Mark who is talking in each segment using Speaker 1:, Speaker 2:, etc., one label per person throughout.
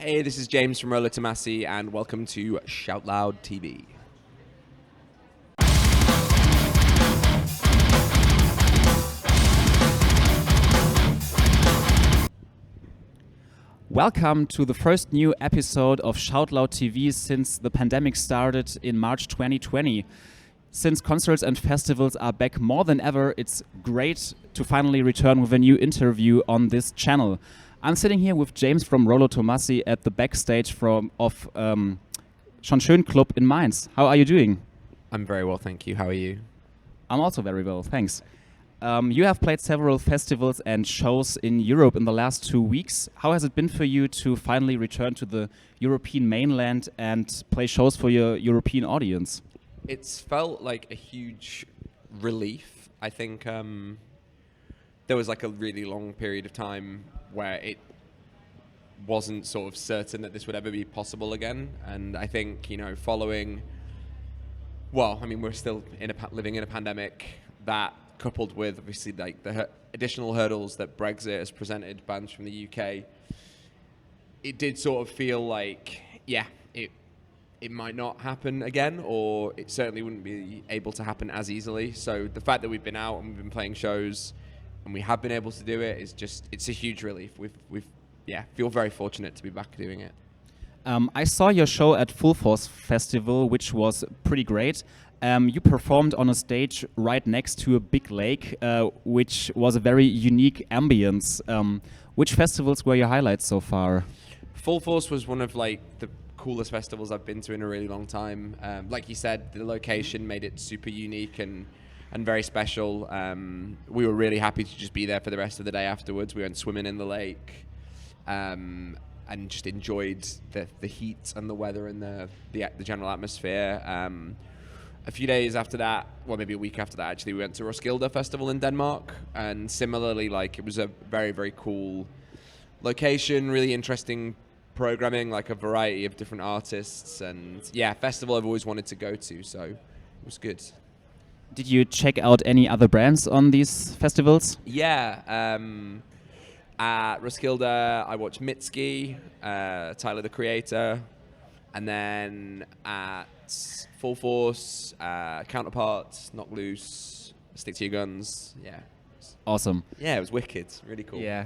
Speaker 1: Hey, this is James from Rolo Tomassi, and welcome to Shout Loud TV.
Speaker 2: Welcome to the first new episode of Shout Loud TV since the pandemic started in March 2020. Since concerts and festivals are back more than ever, it's great to finally return with a new interview on this channel. I'm sitting here with James from Rolo Tomassi at the backstage of Schon Schön Club in Mainz. How are you doing?
Speaker 1: I'm very well, thank you. How are you?
Speaker 2: I'm also very well, thanks. You have played several festivals and shows in Europe in the last 2 weeks. How has it been for you to finally return to the European mainland and play shows for your European audience?
Speaker 1: It's felt like a huge relief. I think there was like a really long period of time where it wasn't sort of certain that this would ever be possible again. And I think, following, we're still living in a pandemic, that coupled with obviously like the additional hurdles that Brexit has presented bands from the UK, it did sort of feel like, it might not happen again, or it certainly wouldn't be able to happen as easily. So the fact that we've been out and we've been playing shows and we have been able to do it is it's a huge relief. We've feel very fortunate to be back doing it.
Speaker 2: I saw your show at Full Force Festival, which was pretty great. You performed on a stage right next to a big lake, which was a very unique ambience. Which festivals were your highlights so far?
Speaker 1: Full Force was one of the coolest festivals I've been to in a really long time. Like you said, the location made it super unique and very special. We were really happy to just be there for the rest of the day afterwards. We went swimming in the lake and just enjoyed the heat and the weather and the general atmosphere. A few days after that, well, maybe a week after that, actually, we went to Roskilde Festival in Denmark. And similarly, it was a very, very cool location, really interesting programming, like a variety of different artists. And festival I've always wanted to go to, so it was good.
Speaker 2: Did you check out any other bands on these festivals?
Speaker 1: Yeah. At Roskilde, I watched Mitski, Tyler the Creator, and then at Full Force, Counterparts, Knock Loose, Stick to Your Guns. Yeah.
Speaker 2: Awesome.
Speaker 1: Yeah, it was wicked. Really cool.
Speaker 2: Yeah.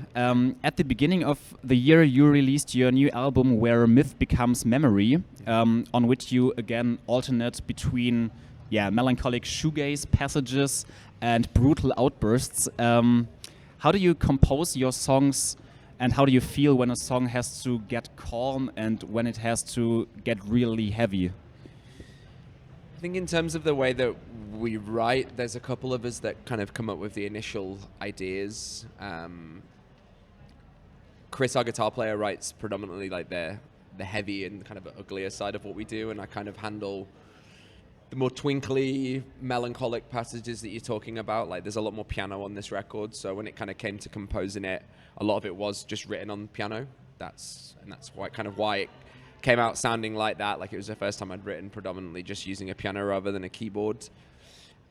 Speaker 2: At the beginning of the year, you released your new album, Where Myth Becomes Memory, on which you again alternate between melancholic shoegaze passages and brutal outbursts. How do you compose your songs, and how do you feel when a song has to get calm and when it has to get really heavy?
Speaker 1: I think in terms of the way that we write, there's a couple of us that kind of come up with the initial ideas. Chris, our guitar player, writes predominantly the heavy and kind of uglier side of what we do, and I kind of handle the more twinkly, melancholic passages that you're talking about. There's a lot more piano on this record, so when it kind of came to composing it, a lot of it was just written on piano. That's why it came out sounding like that. It was the first time I'd written predominantly just using a piano rather than a keyboard.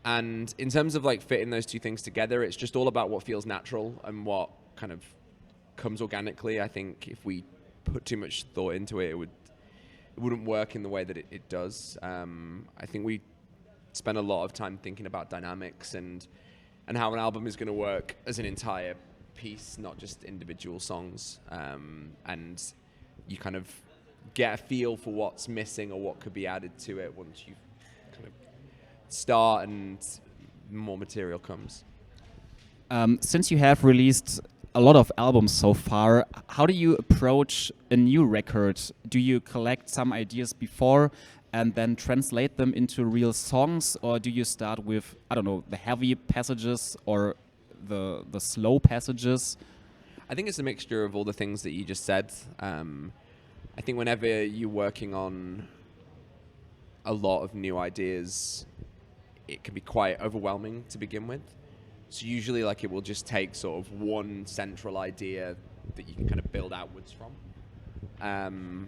Speaker 1: And in terms of fitting those two things together, it's just all about what feels natural and what kind of comes organically. I think if we put too much thought into it, it wouldn't work in the way that it does. I think we spend a lot of time thinking about dynamics and how an album is going to work as an entire piece, not just individual songs. And you kind of get a feel for what's missing or what could be added to it once you kind of start and more material comes.
Speaker 2: Since you have released a lot of albums so far, how do you approach a new record? Do you collect some ideas before and then translate them into real songs, or do you start with, the heavy passages or the slow passages?
Speaker 1: I think it's a mixture of all the things that you just said. I think whenever you're working on a lot of new ideas, it can be quite overwhelming to begin with. So usually it will just take sort of one central idea that you can kind of build outwards from.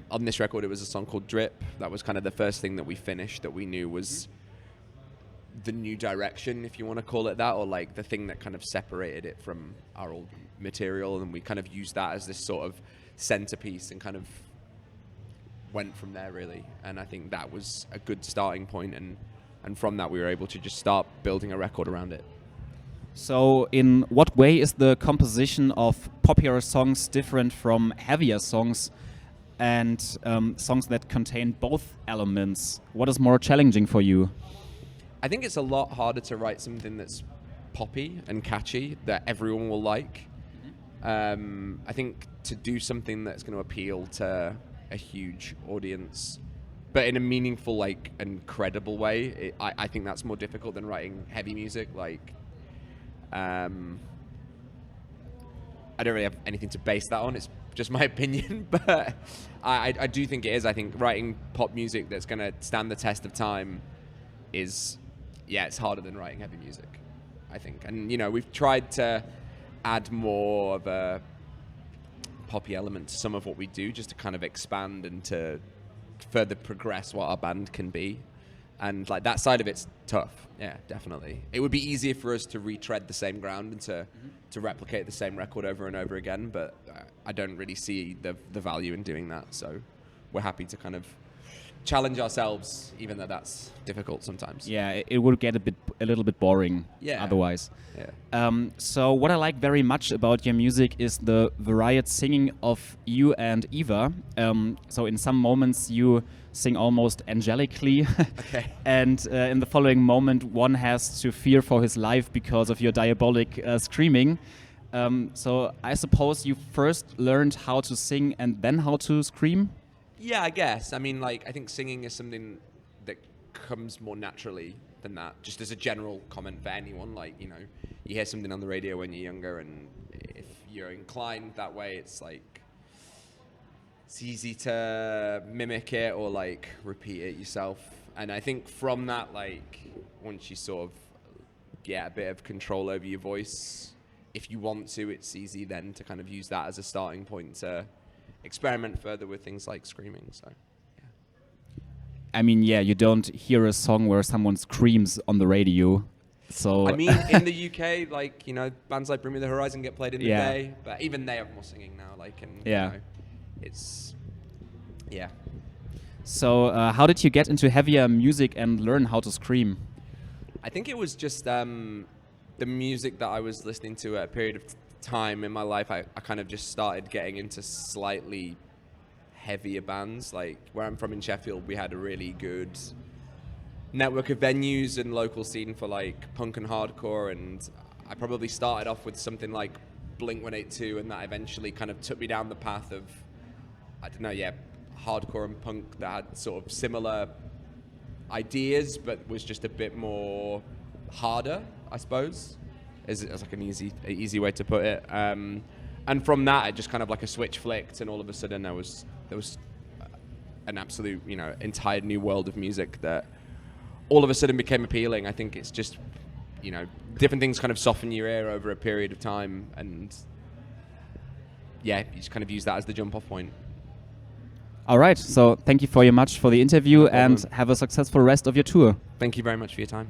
Speaker 1: On this record, it was a song called Drip. That was kind of the first thing that we finished that we knew was the new direction, if you want to call it that, or the thing that kind of separated it from our old material. And we kind of used that as this sort of centerpiece and kind of went from there really. And I think that was a good starting point, and from that we were able to just start building a record around it.
Speaker 2: So in what way is the composition of poppier songs different from heavier songs and songs that contain both elements? What is more challenging for you?
Speaker 1: I think it's a lot harder to write something that's poppy and catchy that everyone will like. I think to do something that's going to appeal to a huge audience, but in a meaningful, like, and credible way, I think that's more difficult than writing heavy music. Like, I don't really have anything to base that on. It's just my opinion, but I do think it is. I think writing pop music that's going to stand the test of time is, it's harder than writing heavy music, I think. And, we've tried to add more of a poppy element to some of what we do, just to kind of expand and to further progress what our band can be. And like that side of it's tough. Yeah, definitely. It would be easier for us to retread the same ground and to replicate the same record over and over again, but I don't really see the value in doing that. So we're happy to kind of challenge ourselves, even though that's difficult sometimes.
Speaker 2: Yeah, it would get a little bit boring otherwise.
Speaker 1: Yeah.
Speaker 2: So what I like very much about your music is the varied singing of you and Eva. So in some moments you sing almost angelically,
Speaker 1: okay.
Speaker 2: And in the following moment one has to fear for his life because of your diabolic screaming. So I suppose you first learned how to sing and then how to scream?
Speaker 1: Yeah, I guess. I mean, like, I think singing is something that comes more naturally than that. Just as a general comment for anyone, like, you hear something on the radio when you're younger, and if you're inclined that way, it's like, it's easy to mimic it or like repeat it yourself. And I think from that, like, once you sort of get a bit of control over your voice, if you want to, it's easy then to kind of use that as a starting point to experiment further with things like screaming. So
Speaker 2: I mean, you don't hear a song where someone screams on the radio. So
Speaker 1: I mean, in the UK, like, bands like Bring Me the Horizon get played in the day, but even they have more singing now. Like, and it's
Speaker 2: So how did you get into heavier music and learn how to scream?
Speaker 1: I think it was just the music that I was listening to at a period of time in my life. I kind of just started getting into slightly heavier bands. Like, where I'm from in Sheffield, we had a really good network of venues and local scene for like punk and hardcore, and I probably started off with something like Blink-182, and that eventually kind of took me down the path of, I don't know, hardcore and punk that had sort of similar ideas but was just a bit more harder, I suppose, is like an easy way to put it. And from that, it just kind of like a switch flicked, and all of a sudden there was an absolute, entire new world of music that all of a sudden became appealing. I think it's just, different things kind of soften your ear over a period of time, and you just kind of use that as the jump-off point.
Speaker 2: All right, so thank you very much for the interview, and have a successful rest of your tour.
Speaker 1: Thank you very much for your time.